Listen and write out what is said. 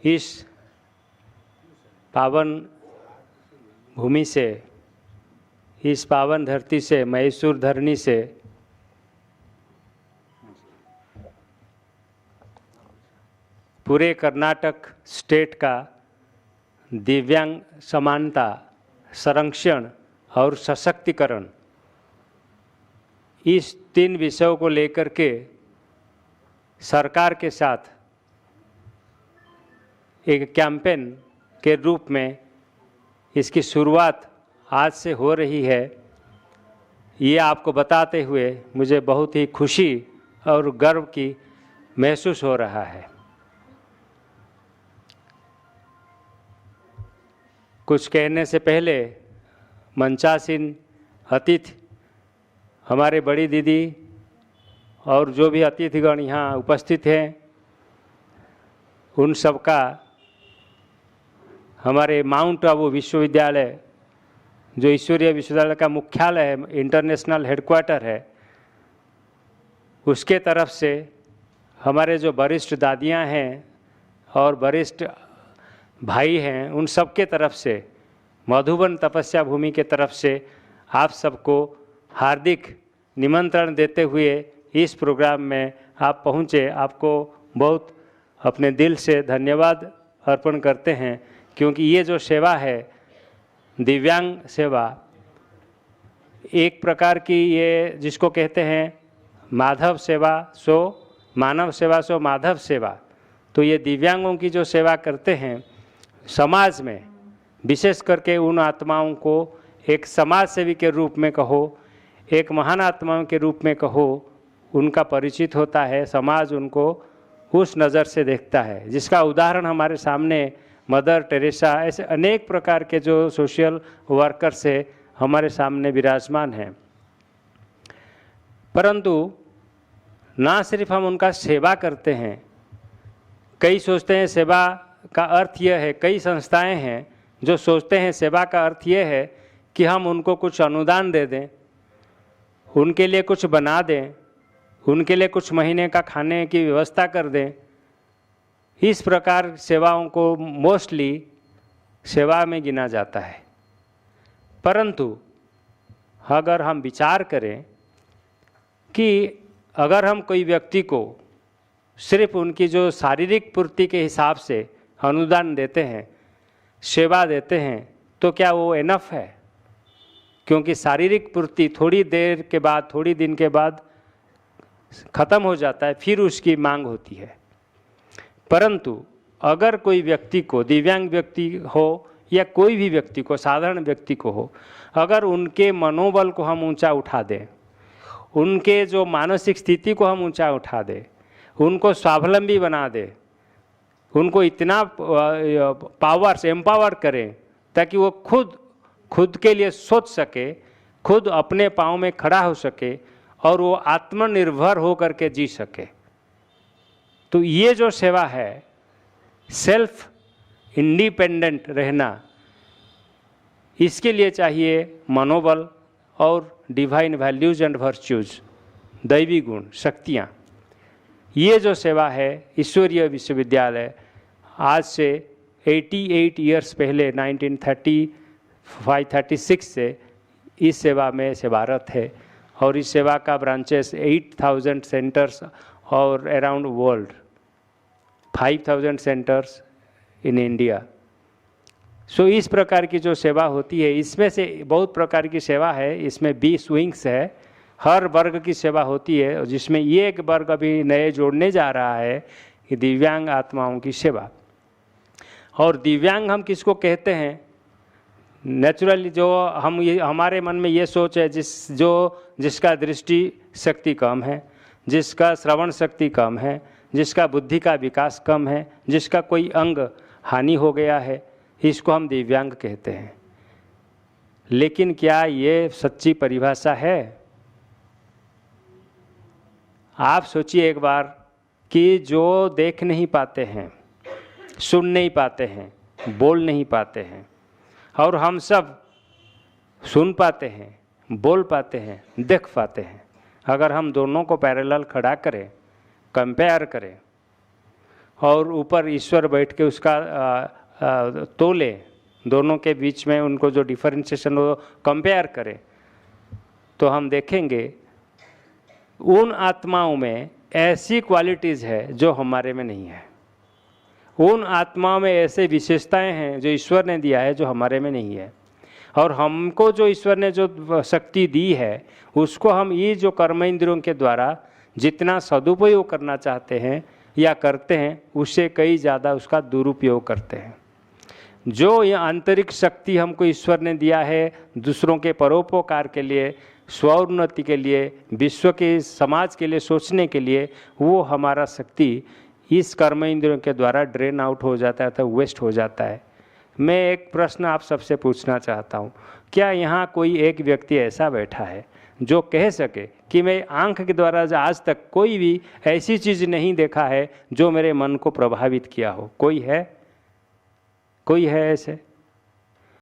इस पावन भूमि से, इस पावन धरती से, मैसूर धरनी से पूरे कर्नाटक स्टेट का दिव्यांग समानता, संरक्षण और सशक्तिकरण, इस 3 विषयों को लेकर के सरकार के साथ एक कैंपेन के रूप में इसकी शुरुआत आज से हो रही है। ये आपको बताते हुए मुझे बहुत ही खुशी और गर्व की महसूस हो रहा है। कुछ कहने से पहले मंचासीन अतिथि, हमारे बड़ी दीदी और जो भी अतिथिगण यहाँ उपस्थित हैं, उन सबका हमारे माउंट आबू विश्वविद्यालय, जो ईश्वरीय विश्वविद्यालय का मुख्यालय है, इंटरनेशनल हेडक्वार्टर है, उसके तरफ से हमारे जो वरिष्ठ दादियाँ हैं और वरिष्ठ भाई हैं, उन सब के तरफ से, मधुबन तपस्या भूमि के तरफ से आप सबको हार्दिक निमंत्रण देते हुए इस प्रोग्राम में आप पहुँचे। आपको बहुत अपने दिल से धन्यवाद अर्पण करते हैं, क्योंकि ये जो सेवा है, दिव्यांग सेवा, एक प्रकार की ये जिसको कहते हैं माधव सेवा सो मानव सेवा सो माधव सेवा। तो ये दिव्यांगों की जो सेवा करते हैं समाज में, विशेष करके उन आत्माओं को एक समाज सेवी के रूप में कहो, एक महान आत्माओं के रूप में कहो, उनका परिचित होता है, समाज उनको उस नज़र से देखता है, जिसका उदाहरण हमारे सामने मदर टेरेसा, ऐसे अनेक प्रकार के जो सोशल वर्कर से हमारे सामने विराजमान हैं। परंतु ना सिर्फ हम उनका सेवा करते हैं, कई सोचते हैं सेवा का अर्थ यह है, कई संस्थाएं हैं जो सोचते हैं सेवा का अर्थ यह है कि हम उनको कुछ अनुदान दे दें, उनके लिए कुछ बना दें, उनके लिए कुछ महीने का खाने की व्यवस्था कर दें। इस प्रकार सेवाओं को मोस्टली सेवा में गिना जाता है। परंतु अगर हम विचार करें कि अगर हम कोई व्यक्ति को सिर्फ उनकी जो शारीरिक पूर्ति के हिसाब से अनुदान देते हैं, सेवा देते हैं, तो क्या वो एनफ है? क्योंकि शारीरिक पूर्ति थोड़ी देर के बाद, थोड़ी दिन के बाद ख़त्म हो जाता है, फिर उसकी मांग होती है। परंतु अगर कोई व्यक्ति को, दिव्यांग व्यक्ति हो या कोई भी व्यक्ति को, साधारण व्यक्ति को हो, अगर उनके मनोबल को हम ऊंचा उठा दें, उनके जो मानसिक स्थिति को हम ऊंचा उठा दें, उनको स्वावलंबी बना दें, उनको इतना पावर से एम्पावर करें ताकि वो खुद के लिए सोच सके, खुद अपने पाँव में खड़ा हो सके और वो आत्मनिर्भर हो करके जी सके, तो ये जो सेवा है, सेल्फ इंडिपेंडेंट रहना, इसके लिए चाहिए मनोबल और डिवाइन वैल्यूज एंड वर्च्यूज, दैवी गुण, शक्तियाँ। ये जो सेवा है, ईश्वरीय विश्वविद्यालय आज से 88 ईयर्स पहले 1935-36 से इस सेवा में सेवारत है, और इस सेवा का ब्रांचेस 8000 सेंटर्स और around world, 5000 centres in India. So इस प्रकार की जो सेवा होती है, इसमें से बहुत प्रकार की सेवा है, इसमें 20 विंग्स है, हर वर्ग की सेवा होती है, जिसमें ये एक वर्ग अभी नए जोड़ने जा रहा है कि दिव्यांग आत्माओं की सेवा। और दिव्यांग हम किसको कहते हैं? नेचुरली जो हम ये, हमारे मन में ये सोच है, जिसका दृष्टि शक्ति कम है, जिसका श्रवण शक्ति कम है, जिसका बुद्धि का विकास कम है, जिसका कोई अंग हानि हो गया है, इसको हम दिव्यांग कहते हैं। लेकिन क्या ये सच्ची परिभाषा है? आप सोचिए एक बार कि जो देख नहीं पाते हैं, सुन नहीं पाते हैं, बोल नहीं पाते हैं, और हम सब सुन पाते हैं, बोल पाते हैं, देख पाते हैं, अगर हम दोनों को पैरेलल खड़ा करें, कंपेयर करें, और ऊपर ईश्वर बैठ के उसका तोले, दोनों के बीच में उनको जो डिफरेंशिएशन हो कंपेयर करें, तो हम देखेंगे उन आत्माओं में ऐसी क्वालिटीज़ है जो हमारे में नहीं है। उन आत्माओं में ऐसे विशेषताएं हैं जो ईश्वर ने दिया है जो हमारे में नहीं है। और हमको जो ईश्वर ने जो शक्ति दी है उसको हम ये जो कर्म इंद्रियों के द्वारा जितना सदुपयोग करना चाहते हैं या करते हैं उससे कई ज़्यादा उसका दुरुपयोग करते हैं। जो ये आंतरिक शक्ति हमको ईश्वर ने दिया है दूसरों के परोपकार के लिए, स्वोन्नति के लिए, विश्व के समाज के लिए सोचने के लिए, वो हमारा शक्ति इस कर्म इंद्रियों के द्वारा ड्रेन आउट हो जाता है, तो वेस्ट हो जाता है। मैं एक प्रश्न आप सबसे पूछना चाहता हूँ, क्या यहाँ कोई एक व्यक्ति ऐसा बैठा है जो कह सके कि मैं आँख के द्वारा आज तक कोई भी ऐसी चीज़ नहीं देखा है जो मेरे मन को प्रभावित किया हो? कोई है? कोई है ऐसे?